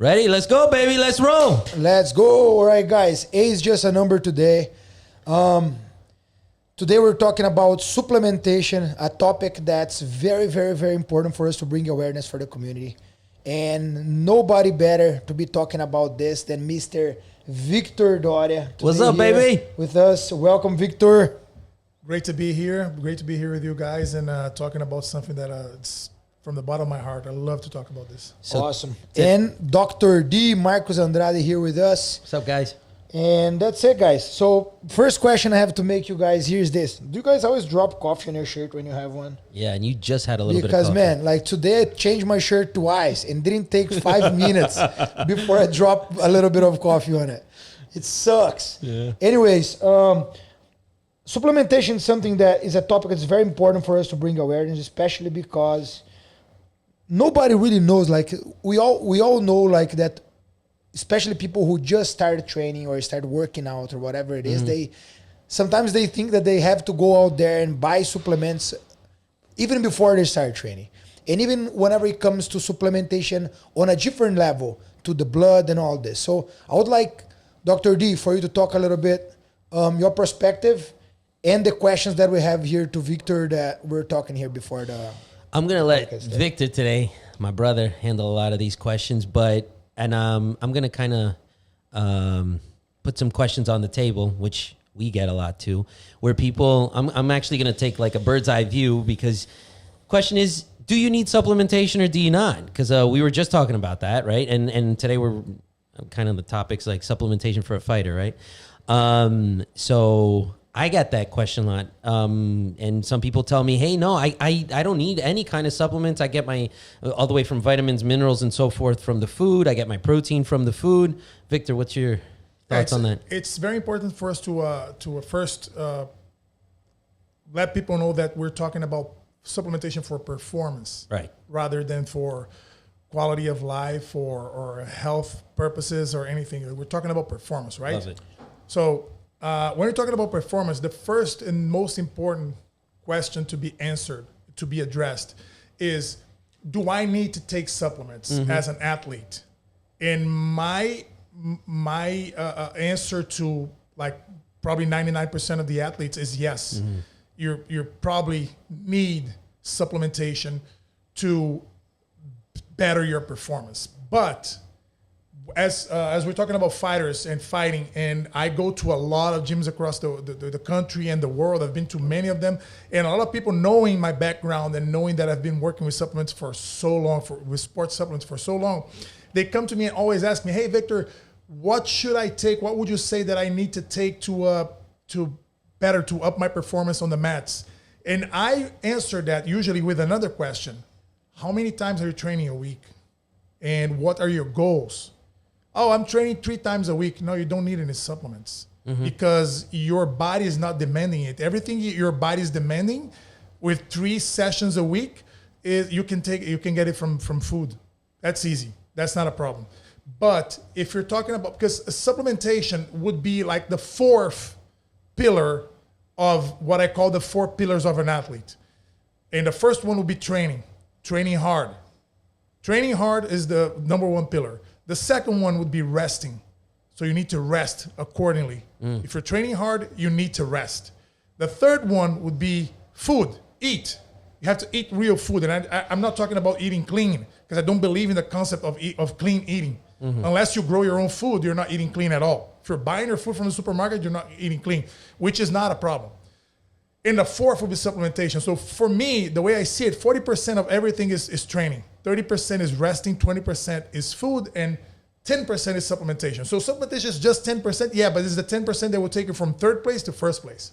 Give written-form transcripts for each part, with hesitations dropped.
Ready? Let's go, baby. Let's roll. Let's go. All right, guys. A is just a number today. Today we're talking about supplementation, a topic that's very, very, very important for us to bring awareness for the community. And nobody better to be talking about this than Mr. Victor Doria. What's up, baby? With us. Welcome, Victor. Great to be here. Great to be here with you guys and talking about something that it's from the bottom of my heart. I love to talk about this. Awesome. And Dr. D. Marcos Andrade here with us. What's up, guys? And that's it, guys. So first question I have to make you guys here is this. Do you guys always drop coffee on your shirt when you have one? Yeah, and you just had a little bit of Because, coffee. man, like today I changed my shirt twice and didn't take 5 minutes before I dropped a little bit of coffee on it. It sucks. Yeah. Anyways, supplementation is something that is a topic that's very important for us to bring awareness, especially because nobody really knows. Like we all know like that, especially people who just started training or start working out or whatever it is, they sometimes they think that they have to go out there and buy supplements even before they start training. And even whenever it comes to supplementation on a different level to the blood and all this. So I would like Dr. D for you to talk a little bit your perspective and the questions that we have here to Victor that we're talking here before the... I'm going to let Victor today, my brother, handle a lot of these questions, and I'm going to kind of put some questions on the table, which we get a lot too, where people, I'm actually going to take like a bird's eye view because question is, do you need supplementation or do you not? Because we were just talking about that, right? And today we're kind of the topics like supplementation for a fighter, right? So I get that question a lot. And some people tell me, hey, no, I don't need any kind of supplements. I get my all the way from vitamins, minerals, and so forth from the food. I get my protein from the food. Victor, what's your thoughts on that? It's very important for us to first let people know that we're talking about supplementation for performance, Right. rather than for quality of life or health purposes or anything. We're talking about performance, right? Love it. So when you're talking about performance, the first and most important question to be answered, to be addressed, is, do I need to take supplements as an athlete? And my answer to like probably 99% of the athletes is yes. You probably need supplementation to better your performance. But as we're talking about fighters and fighting, and I go to a lot of gyms across the country and the world. I've been to many of them, and a lot of people knowing my background and knowing that I've been working with supplements for so long, with sports supplements for so long, they come to me and always ask me, hey, Victor, what should I take? What would you say that I need to take to up my performance on the mats? And I answer that usually with another question. How many times are you training a week? And what are your goals? Oh, I'm training 3 times a week. No, you don't need any supplements because your body is not demanding it. Everything your body is demanding with 3 sessions a week is you can get it from food. That's easy. That's not a problem. But if you're talking about, because supplementation would be like the 4th pillar of what I call the 4 pillars of an athlete. And the first one would be training hard. Training hard is the number 1 pillar. The second one would be resting. So you need to rest accordingly. If you're training hard, you need to rest. The third one would be food, eat. You have to eat real food. And I'm not talking about eating clean, because I don't believe in the concept of clean eating. Unless you grow your own food, you're not eating clean at all. If you're buying your food from the supermarket, you're not eating clean, which is not a problem. And the 4th would be supplementation. So for me, the way I see it, 40% of everything is training. 30% is resting, 20% is food, and 10% is supplementation. So supplementation is just 10%. Yeah, but it's the 10% that will take you from 3rd place to 1st place.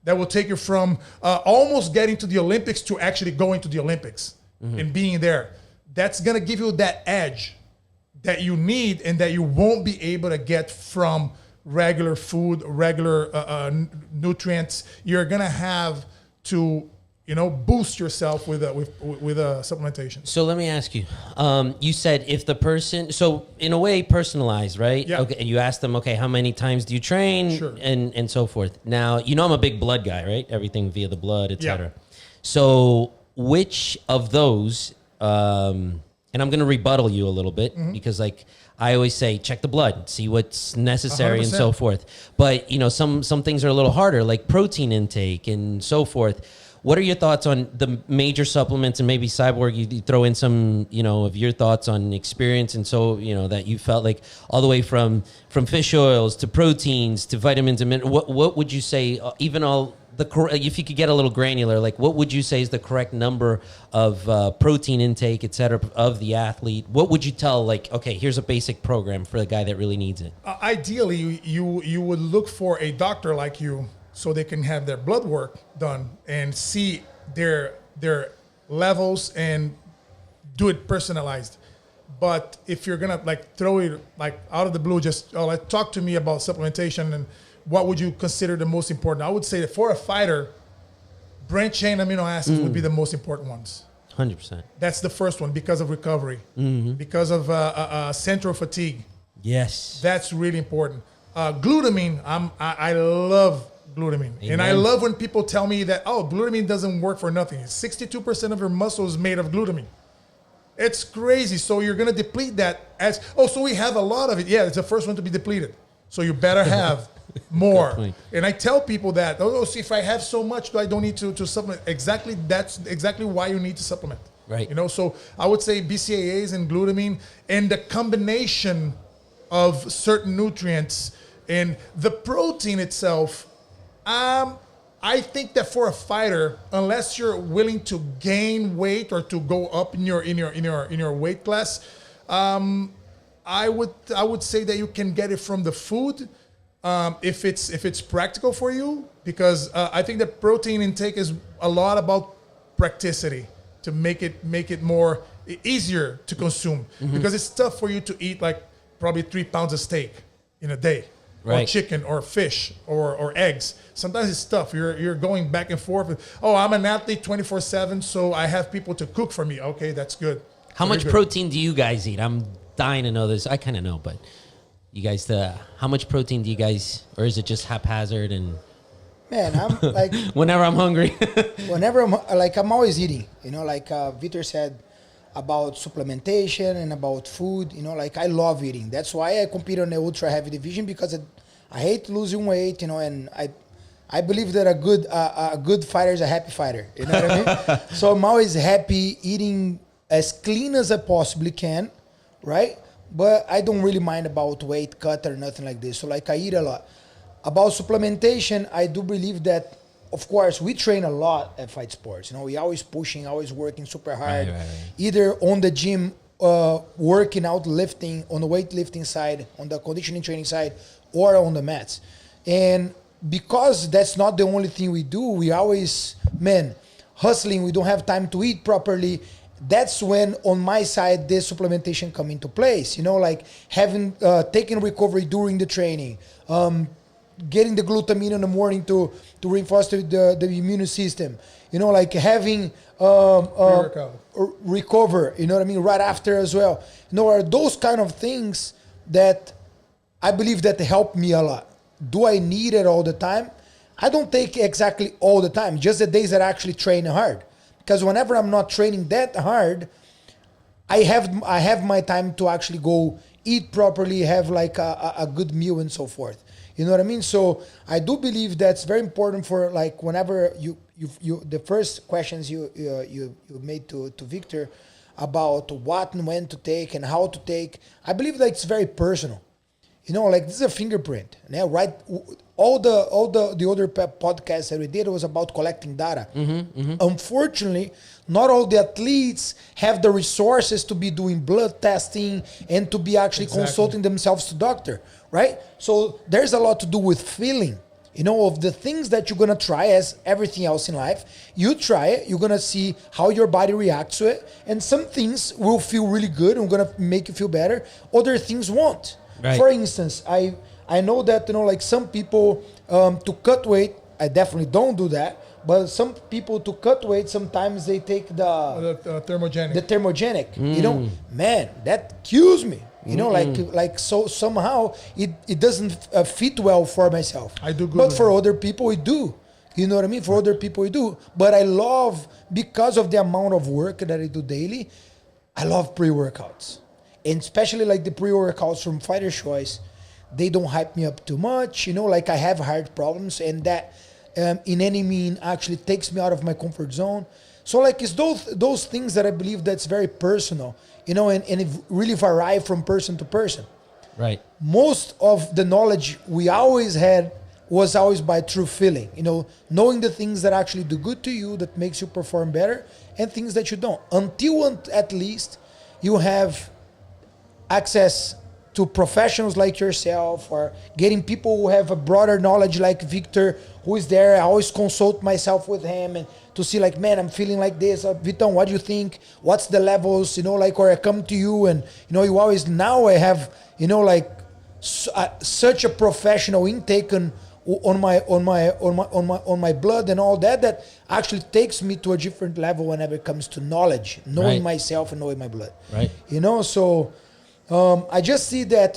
That will take you from almost getting to the Olympics to actually going to the Olympics and being there. That's going to give you that edge that you need and that you won't be able to get from regular food, regular nutrients. You're going to have to boost yourself with supplementation. So let me ask you. You said if the person, so in a way personalized, right? Yeah. Okay. And you ask them, okay, how many times do you train? Sure. And so forth. Now, I'm a big blood guy, right? Everything via the blood, etc. Yeah. So which of those and I'm going to rebuttal you a little bit because like I always say, check the blood, see what's necessary 100%. and so forth. But, you know, some things are a little harder, like protein intake and so forth. What are your thoughts on the major supplements, and maybe Cyborg, you throw in some, you know, of your thoughts on experience, and so, you know, that you felt like all the way from fish oils to proteins to vitamins and minerals. What would you say, even all the, if you could get a little granular, like what would you say is the correct number of protein intake, et cetera, of the athlete? What would you tell, like, okay, here's a basic program for the guy that really needs it? Ideally, you would look for a doctor like you, so they can have their blood work done and see their levels and do it personalized. But if you're gonna like throw it like out of the blue, just like talk to me about supplementation and what would you consider the most important? I would say that for a fighter, branched chain amino acids would be the most important ones. 100%. That's the first one because of recovery, because of central fatigue. Yes. That's really important. Glutamine, I love glutamine. Amen. And I love when people tell me that, oh, glutamine doesn't work for nothing. 62% of your muscle is made of glutamine. It's crazy. So you're going to deplete that so we have a lot of it. Yeah, it's the first one to be depleted. So you better have more. And I tell people that, see, if I have so much, I don't need to supplement. Exactly, that's exactly why you need to supplement. Right. You know, so I would say BCAAs and glutamine and the combination of certain nutrients and the protein itself. I think that for a fighter, unless you're willing to gain weight or to go up in your weight class, I would say that you can get it from the food, if it's practical for you, because I think that protein intake is a lot about practicity to make it more easier to consume, because it's tough for you to eat like probably 3 pounds of steak in a day. Right. Or chicken or fish or eggs. Sometimes it's tough. You're going back and forth. Oh, I'm an athlete 24/7, so I have people to cook for me. Okay, that's good. How much protein do you guys eat? I'm dying to know this. I kind of know, but you guys, how much protein do you guys, or is it just haphazard and? Man, I'm like whenever I'm hungry. Whenever I'm always eating. You know, like Vitor said about supplementation and about food. You know, like I love eating. That's why I compete on the ultra heavy division, because I hate losing weight. You know, and I believe that a good fighter is a happy fighter. You know what I mean? So I'm always happy eating as clean as I possibly can, right? But I don't really mind about weight cut or nothing like this. So like I eat a lot. About supplementation, I do believe that, of course, we train a lot at Fight Sports. You know, we always pushing, always working super hard, right. Either on the gym, working out, lifting, on the weightlifting side, on the conditioning training side, or on the mats. And because that's not the only thing we do, we always, hustling, we don't have time to eat properly. That's when, on my side, this supplementation come into place. You know, like having, taking recovery during the training, getting the glutamine in the morning to reinforce the immune system. You know, like having recover, you know what I mean, right after as well. You know, are those kind of things that I believe that help me a lot. Do I need it all the time? I don't take exactly all the time, just the days that I actually train hard. Because whenever I'm not training that hard, I have my time to actually go eat properly, have like a good meal and so forth. You know what I mean? So I do believe that's very important for like whenever you the first questions you made to Victor about what and when to take and how to take. I believe that it's very personal. You know, like this is a fingerprint. Yeah, right. All the other podcasts that we did was about collecting data. Unfortunately, not all the athletes have the resources to be doing blood testing and to be actually consulting themselves to doctor, right? So there's a lot to do with feeling, you know, of the things that you're going to try, as everything else in life. You try it, you're going to see how your body reacts to it. And some things will feel really good and going to make you feel better. Other things won't. Right. For instance, I know that, you know, like some people to cut weight, I definitely don't do that. But some people to cut weight, sometimes they take the thermogenic. The thermogenic, you know, man, that kills me. You know, like so somehow it doesn't fit well for myself. I do good. But for other people, it do. You know what I mean? For other people, it do. But I love, because of the amount of work that I do daily, I love pre-workouts, and especially like the pre-workouts from Fighter's Choice. They don't hype me up too much, like I have heart problems, and that in any mean actually takes me out of my comfort zone. So like it's those things that I believe that's very personal, and it really vary from person to person. Right. Most of the knowledge we always had was always by true feeling, knowing the things that actually do good to you, that makes you perform better, and things that you don't. Until at least you have access to professionals like yourself, or getting people who have a broader knowledge like Victor, who is there. I always consult myself with him and to see like, man, I'm feeling like this. Viton, what do you think? What's the levels? Or I come to you and, you always, now I have, such a professional intake on my blood and all that actually takes me to a different level whenever it comes to knowledge, knowing myself and knowing my blood. Right. So I just see that,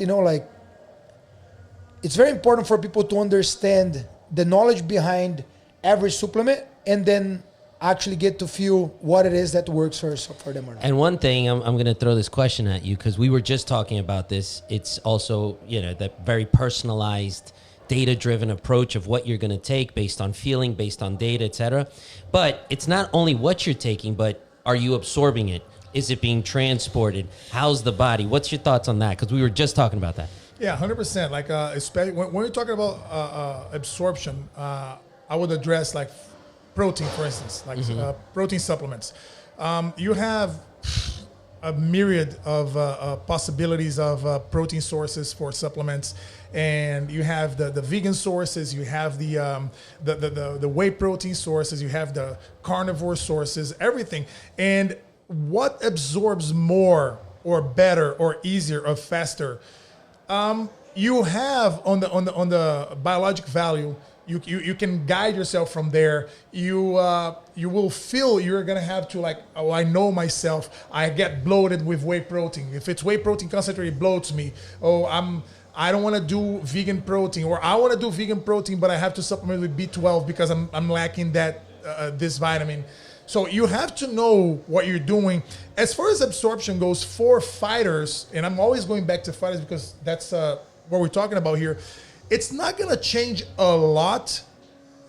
it's very important for people to understand the knowledge behind every supplement, and then actually get to feel what it is that works for them or not. And one thing, I'm going to throw this question at you, because we were just talking about this. It's also, that very personalized, data-driven approach of what you're going to take based on feeling, based on data, etc. But it's not only what you're taking, but are you absorbing it? Is it being transported? How's the body? What's your thoughts on that? Because we were just talking about that. Yeah, 100%. Like, especially when we're talking about absorption, I would address like protein, for instance, like protein supplements. You have a myriad of possibilities of protein sources for supplements, and you have the vegan sources, you have the whey protein sources, you have the carnivore sources, everything. And what absorbs more or better or easier or faster? You have on the biologic value. You can guide yourself from there. You will feel you're gonna have to like, oh, I know myself. I get bloated with whey protein. If it's whey protein concentrate, it bloats me. Oh, I don't want to do vegan protein, or I want to do vegan protein, but I have to supplement with B12 because I'm lacking that this vitamin. So you have to know what you're doing. As far as absorption goes for fighters, and I'm always going back to fighters because that's what we're talking about here. It's not going to change a lot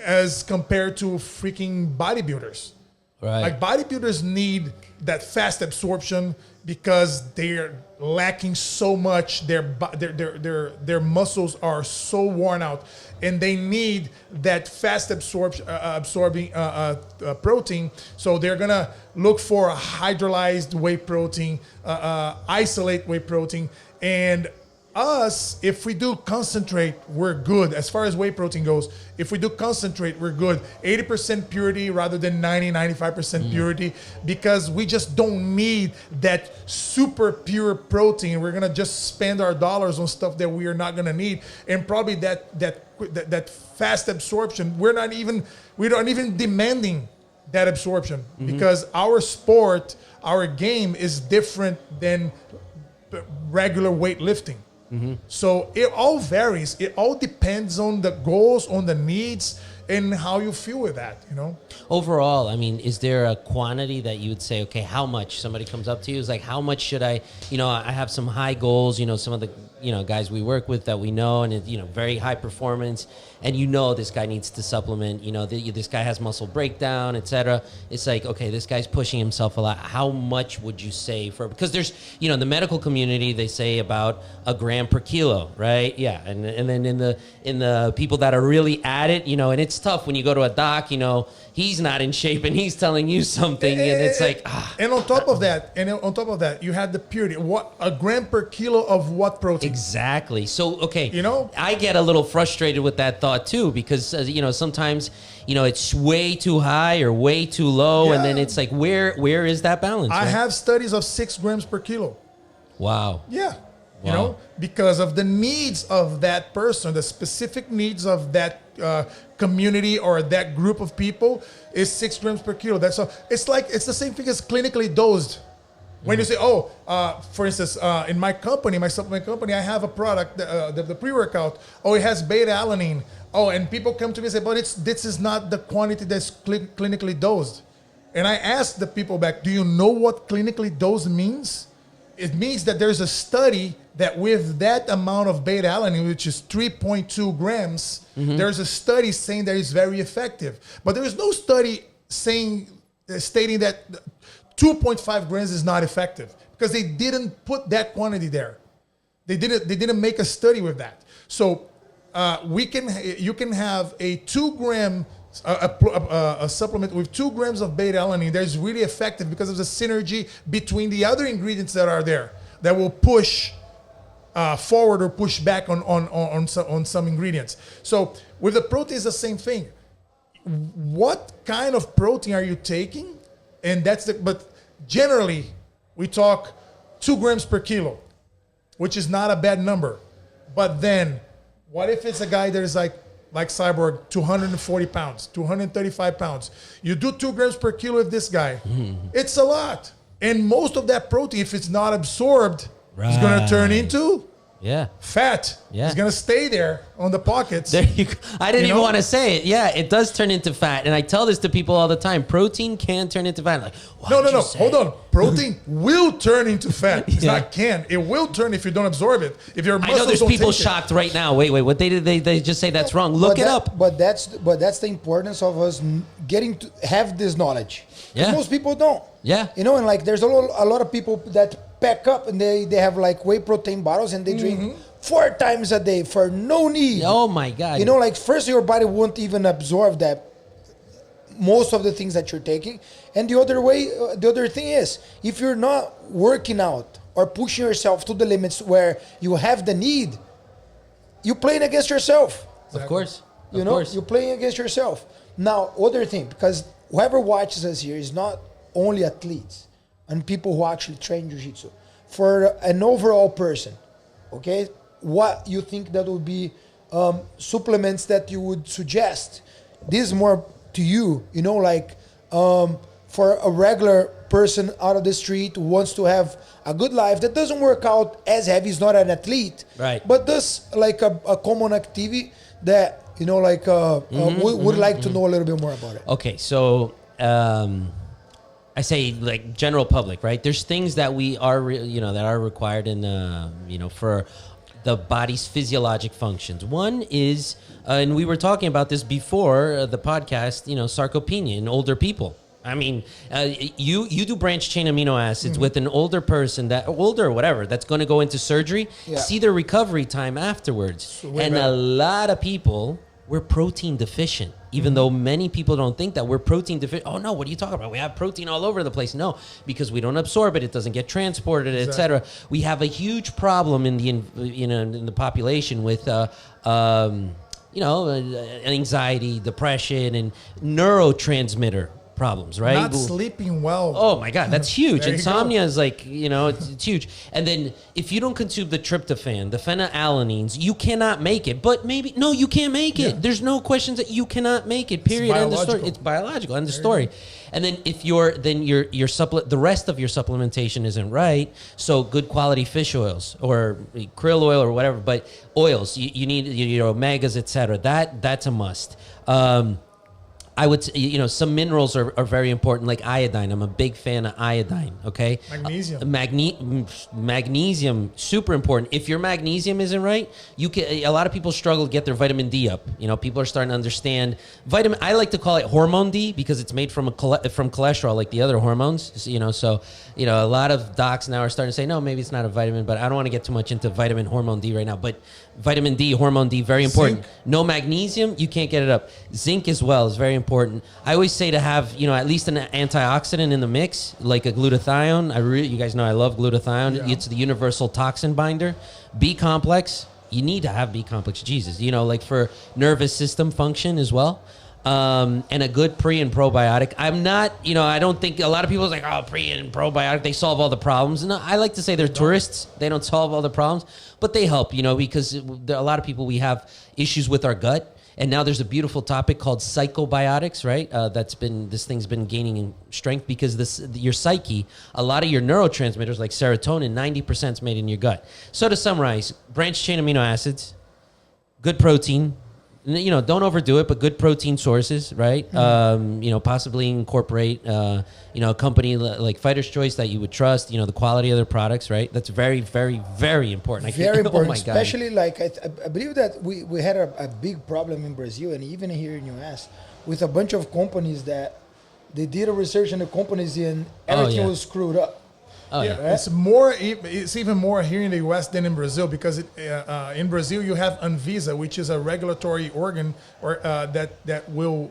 as compared to freaking bodybuilders. Right. Like bodybuilders need that fast absorption because they're lacking so much. Their muscles are so worn out, and they need that fast absorbing protein. So they're gonna look for a hydrolyzed whey protein, isolate whey protein, and us, if we do concentrate, we're good. As far as whey protein goes, if we do concentrate, we're good. 80% purity rather than 95% purity, because we just don't need that super pure protein. We're gonna just spend our dollars on stuff that we are not gonna need, and probably that fast absorption. We're not even demanding that absorption because our sport, our game is different than regular weightlifting. So it all varies. It all depends on the goals, on the needs, and how you feel with that, Overall, I mean, is there a quantity that you would say, okay, how much? Somebody comes up to you, is like, how much should I, I have some high goals, some of the, guys we work with that we know, and, very high performance, and this guy needs to supplement, this guy has muscle breakdown, etc. It's like, okay, this guy's pushing himself a lot. How much would you say because there's, the medical community, they say about a gram per kilo, right? Yeah. And then in the people that are really at it, and it's tough when you go to a doc, he's not in shape and he's telling you something, and it's like, And on top of that, you have the purity. What, a gram per kilo of what protein? Exactly. So, okay, I get a little frustrated with that thought too, because sometimes it's way too high or way too low, and then it's like, where is that balance? I right? have studies of 6 grams per kilo. Wow. Yeah. Wow. Because of the needs of that person, the specific needs of that community or that group of people is 6 grams per kilo. It's the same thing as clinically dosed. When you say, for instance, in my company, my supplement company, I have a product, the pre-workout. It has beta-alanine. And people come to me and say, but this is not the quantity that's clinically dosed. And I asked the people back, do you know what clinically dose means? It means that there's a study that with that amount of beta alanine, which is 3.2 grams, there's a study saying that it's very effective. But there is no study stating that 2.5 grams is not effective, because they didn't put that quantity there. They didn't make a study with that. So you can have a 2 gram a supplement with 2 grams of beta alanine that is really effective because of the synergy between the other ingredients that are there that will push forward or push back on some ingredients. So with the protein, it's the same thing. What kind of protein are you taking? And but generally we talk 2 grams per kilo, which is not a bad number. But then what if it's a guy that is like Cyborg, 240 pounds, 235 pounds. You do 2 grams per kilo with this guy. It's a lot. And most of that protein, if it's not absorbed, is going to turn into fat. Yeah. It's going to stay there on the pockets. There you go. I didn't even want to say it. Yeah, it does turn into fat. And I tell this to people all the time. Protein can turn into fat. Like, no. Hold on. Protein will turn into fat. It's not can. It will turn if you don't absorb it. If your muscles I know there's people shocked right now. Wait. What they just say that's wrong. Look it up. But that's the importance of us getting to have this knowledge. Yeah. Most people don't. Yeah. And like there's a lot of people that pack up and they have like whey protein bottles and they drink 4 times a day for no need. Oh my God. Like first your body won't even absorb that, most of the things that you're taking. And the other thing is, if you're not working out or pushing yourself to the limits where you have the need, you're playing against yourself. Exactly. Of course. You're playing against yourself. Now, other thing, because whoever watches us here is not only athletes and people who actually train jiu-jitsu. For an overall person, okay, what you think that would be supplements that you would suggest? This is more to you, for a regular person out of the street who wants to have a good life, that doesn't work out as heavy, is not an athlete, right? But does like a common activity that, would like to know a little bit more about it. Okay, so I say like general public, right? There's things that we are, that are required in, for the body's physiologic functions. One is, and we were talking about this before the podcast, sarcopenia in older people. I mean, you do branched chain amino acids with an older person, that's going to go into surgery. Yeah. See their recovery time afterwards. And a lot of people were protein deficient, even though many people don't think that we're protein deficient. Oh no, what are you talking about? We have protein all over the place. No, because we don't absorb it. It doesn't get transported, etc. We have a huge problem in the population with anxiety, depression, and neurotransmitter problems, right? Not sleeping well. Oh my God, that's huge. Insomnia is like, it's huge. And then if you don't consume the tryptophan, the phenylalanines, you cannot make it. But you can't make it. There's no questions that you cannot make it. Period. End of story. It's biological. End of story. And then if your the rest of your supplementation isn't right, so good quality fish oils or krill oil or whatever, but oils, you need omegas, etc. That's a must. I would say, some minerals are very important, like iodine. I'm a big fan of iodine, okay? Magnesium. Magnesium, super important. If your magnesium isn't right, a lot of people struggle to get their vitamin D up. People are starting to understand vitamin. I like to call it hormone D because it's made from cholesterol, like the other hormones. So a lot of docs now are starting to say, no, maybe it's not a vitamin, but I don't want to get too much into vitamin hormone D right now. But vitamin D, hormone D, very important. Zinc. No magnesium, you can't get it up. Zinc as well is very important. I always say to have, at least an antioxidant in the mix, like a glutathione. You guys know I love glutathione. Yeah. It's the universal toxin binder. B complex, you need to have B complex. Jesus, like for nervous system function as well. And a good pre and probiotic. I'm not, I don't think a lot of people are like, oh, pre and probiotic, they solve all the problems. No, I like to say they're tourists. They don't solve all the problems, but they help, because there are a lot of people, we have issues with our gut. And now there's a beautiful topic called psychobiotics, right? This thing's been gaining strength because your psyche, a lot of your neurotransmitters like serotonin, 90% is made in your gut. So to summarize, branched chain amino acids, good protein, don't overdo it, but good protein sources, right? Possibly incorporate, a company like Fighter's Choice that you would trust, the quality of their products, right? That's very, very, very important. Very important, oh my God. especially like I believe that we had a big problem in Brazil and even here in US with a bunch of companies that they did a research in the companies and everything was screwed up. Oh, yeah. Right? It's even more here in the U.S. than in Brazil because in Brazil you have Anvisa, which is a regulatory organ or that will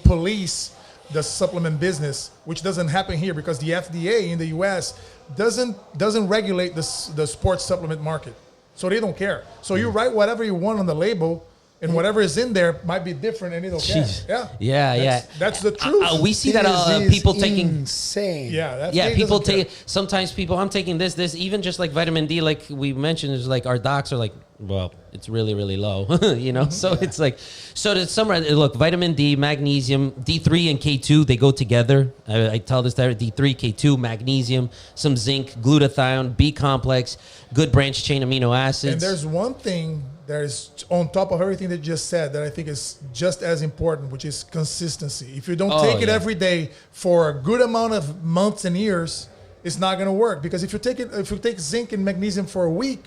police the supplement business, which doesn't happen here because the FDA in the U.S. doesn't regulate the sports supplement market, so they don't care. So you write whatever you want on the label. And whatever is in there might be different, and it'll care. That's the truth. We see that people taking insane. People take. Sometimes people, I'm taking this. Even just like vitamin D, like we mentioned, is like our docs are like, well, it's really, really low, So it's like, so to summarize, look, vitamin D, magnesium, D3 and K2, they go together. I tell this to D3, K2, magnesium, some zinc, glutathione, B complex, good branch chain amino acids. And there's one thing that is on top of everything that you just said that I think is just as important, which is consistency. If you don't take it every day for a good amount of months and years, it's not going to work. Because if you take zinc and magnesium for a week,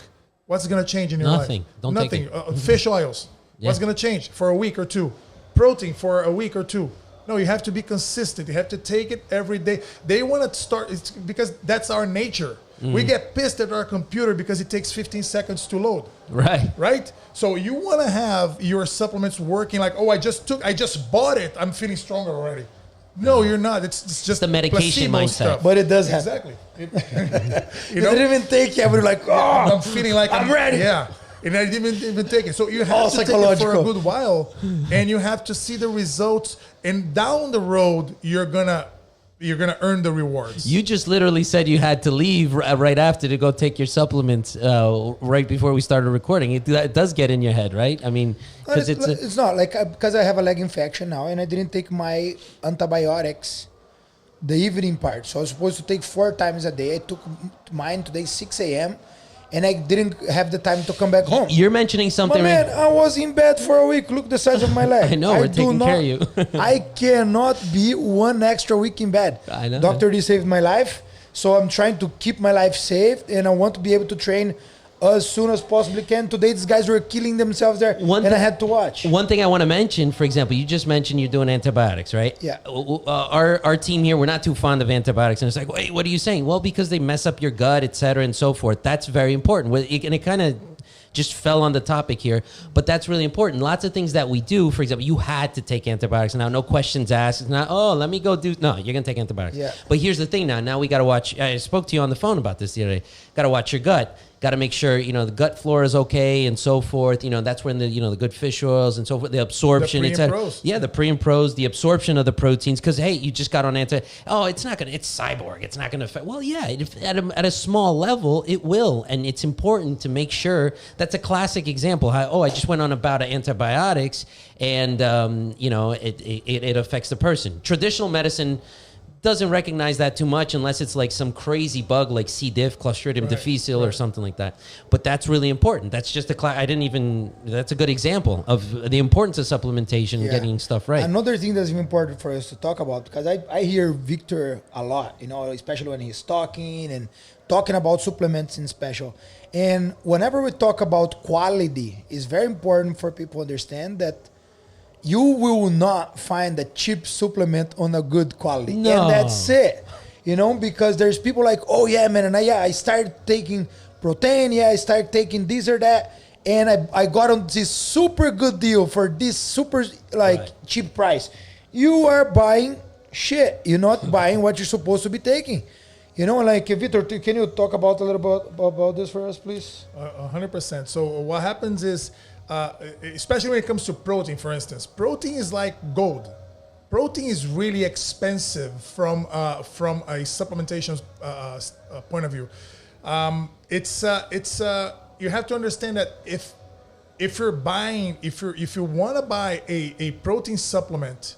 what's going to change in your life? Nothing. Fish oils. What's going to change for a week or two? Protein for a week or two. No, you have to be consistent. You have to take it every day. They want to start because that's our nature. We get pissed at our computer because it takes 15 seconds to load. Right? So you want to have your supplements working like, I just bought it. I'm feeling stronger already. No, you're not. It's just the medication mindset. Stuff. But it does happen. Exactly. You didn't even take it, but you're like, I'm feeling like I'm ready. Yeah. And I didn't even take it. So you have to take it for a good while, and you have to see the results. And down the road, you're gonna earn the rewards. You just literally said you had to leave right after to go take your supplements right before we started recording. It does get in your head, right? I mean, because it's not like because I have a leg infection now, and I didn't take my antibiotics the evening part. So I was supposed to take 4 times a day. I took mine today 6 a.m. and I didn't have the time to come back home. You're mentioning something. Man, I was in bed for a week. Look the size of my leg. I know, we're taking care of you. I cannot be 1 extra week in bed. I know. Dr. D saved my life. So I'm trying to keep my life safe, and I want to be able to train as soon as possibly can. Today, these guys were killing themselves there, I had to watch. One thing I want to mention, for example, you just mentioned you're doing antibiotics, right? Yeah. Our team here, we're not too fond of antibiotics. And it's like, wait, what are you saying? Well, because they mess up your gut, et cetera, and so forth. That's very important. And it kind of just fell on the topic here, but that's really important. Lots of things that we do, for example, you had to take antibiotics. Now, no questions asked. It's not, let me go do. No, you're going to take antibiotics. Yeah. But here's the thing now. Now we got to watch. I spoke to you on the phone about this the other day. Got to watch your gut. Got to make sure, the gut flora is okay and so forth. That's when the good fish oils and so forth, the absorption, etc. Yeah, the pre and pros, the absorption of the proteins. Because, hey, you just got on it's not going to, it's cyborg. It's not going to affect. Well, yeah, at a small level, it will. And it's important to make sure. That's a classic example. I just went on a bout of antibiotics and, it affects the person. Traditional medicine doesn't recognize that too much unless it's like some crazy bug like C. diff, Clostridium difficile or something like that. But that's really important. That's just that's a good example of the importance of supplementation and getting stuff right. Another thing that's important for us to talk about, because I hear Victor a lot, especially when he's talking about supplements in special. And whenever we talk about quality, it's very important for people to understand that you will not find a cheap supplement on a good quality. No. And that's it. Because there's people like, I started taking protein. I started taking this or that. And I got on this super good deal for this super cheap price. You are buying shit. You're not buying what you're supposed to be taking. Victor, can you talk about a little bit about this for us, please? 100%. So what happens is, especially when it comes to protein, for instance, protein is like gold. Protein is really expensive from a supplementation point of view. You have to understand that if you want to buy a protein supplement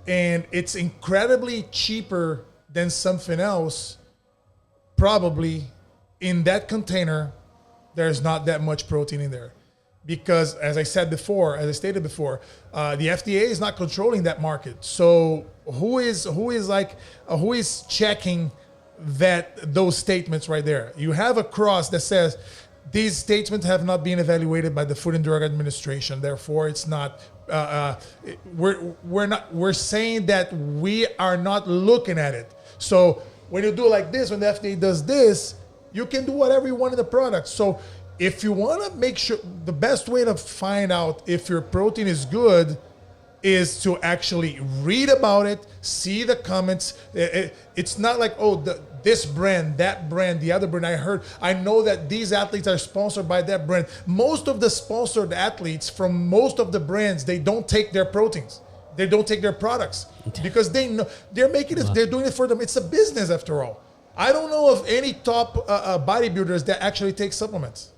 and it's incredibly cheaper than something else, probably in that container there's not that much protein in there. because as I stated before, the FDA is not controlling that market. So who is checking those statements right there? You have a cross that says these statements have not been evaluated by the Food and Drug Administration. Therefore, it's not. We're saying that we are not looking at it. So when you do like this, when the FDA does this, you can do whatever you want in the product. So if you want to make sure, the best way to find out if your protein is good is to actually read about it, see the comments. It's not like, this brand, that brand, the other brand. I know that these athletes are sponsored by that brand. Most of the sponsored athletes from most of the brands, they don't take their proteins. They don't take their products because they know they're making it. They're doing it for them. It's a business after all. I don't know of any top bodybuilders that actually take supplements.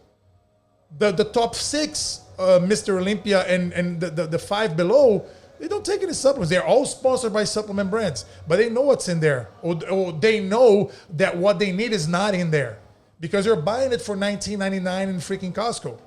The top 6, Mr. Olympia and the 5 below, they don't take any supplements. They're all sponsored by supplement brands, but they know what's in there. Or they know that what they need is not in there because they're buying it for $19.99 in freaking Costco.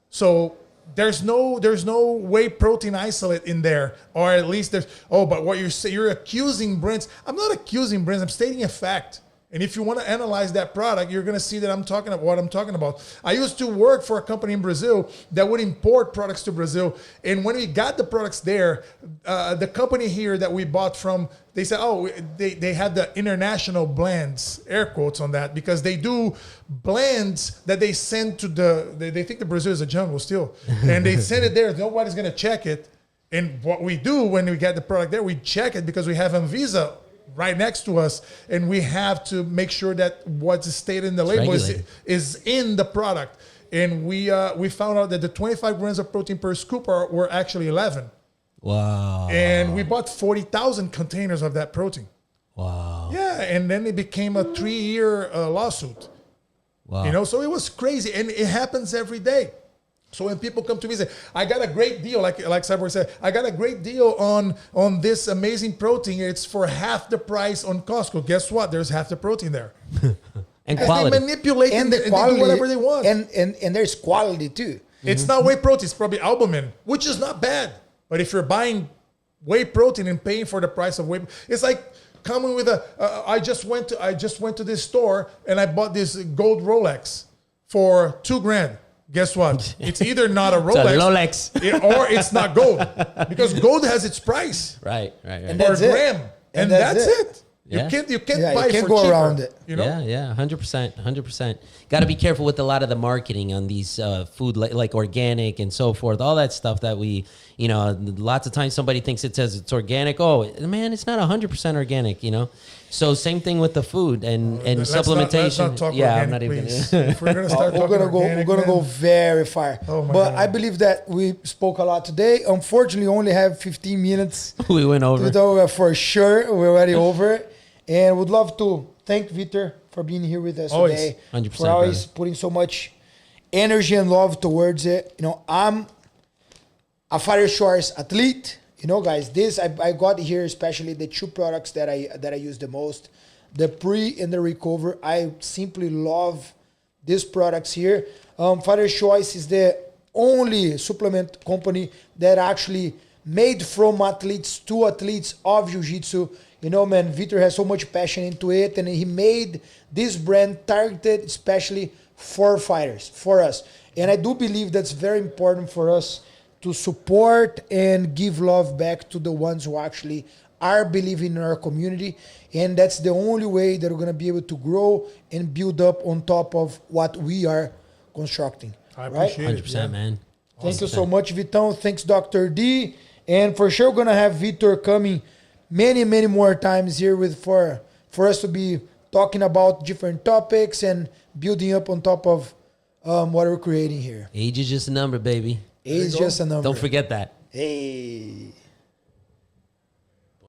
So there's no whey protein isolate in there, or at least but what you're accusing brands. I'm not accusing brands. I'm stating a fact. And if you want to analyze that product, you're going to see that I'm talking about what I'm talking about. I used to work for a company in Brazil that would import products to Brazil. And when we got the products there, the company here that we bought from, they said, they had the international blends, air quotes on that, because they do blends that they send to they think the Brazil is a jungle still. And they send it there. Nobody's going to check it. And what we do when we get the product there, we check it because we have Anvisa right next to us, and we have to make sure that what's stated in the label is in the product. And we found out that the 25 grams of protein per scoop were actually 11. Wow. And we bought 40,000 containers of that protein. Wow. Yeah, and then it became a 3-year lawsuit. Wow. So it was crazy, and it happens every day. So when people come to me and say, I got a great deal, like Cyborg said, I got a great deal on this amazing protein. It's for half the price on Costco. Guess what? There's half the protein there. And quality. They manipulate and they do whatever they want. And there's quality too. It's not whey protein. It's probably albumin, which is not bad. But if you're buying whey protein and paying for the price of whey, it's like coming with I just went to this store and I bought this gold Rolex for $2,000. Guess what? It's either not a Rolex, or it's not gold, because gold has its price, right, and per gram, and that's it. Yeah. You can't buy you can't for go cheaper, around it. Yeah, 100%. Got to be careful with a lot of the marketing on these food like organic and so forth. All that stuff that we, lots of times somebody thinks it says it's organic. Oh man, it's not 100% organic. So same thing with the food and supplementation. Let's not talk organic, I'm not even. If we're gonna start we're gonna go very far. Oh my but God. I believe that we spoke a lot today. Unfortunately, only have 15 minutes. We went over. For sure, we're already over. And would love to thank Vitor for being here with us today. 100%, for always putting so much energy and love towards it. I'm a Fire Shores athlete. Guys, this I got here, especially the 2 products that I use the most, the pre and the recover. I simply love these products here. Fire Choice is the only supplement company that actually made from athletes to athletes of jiu-jitsu. Man, Vitor has so much passion into it, and he made this brand targeted especially for fighters, for us. And I do believe that's very important for us to support and give love back to the ones who actually are believing in our community. And that's the only way that we're going to be able to grow and build up on top of what we are constructing. I appreciate 100%, man. Thank you so much, Vitão. Thanks, Dr. D. And for sure, we're going to have Vitor coming many, many more times here for us to be talking about different topics and building up on top of what we're creating here. Age is just a number, baby. Age is just a number. Don't forget that. Hey.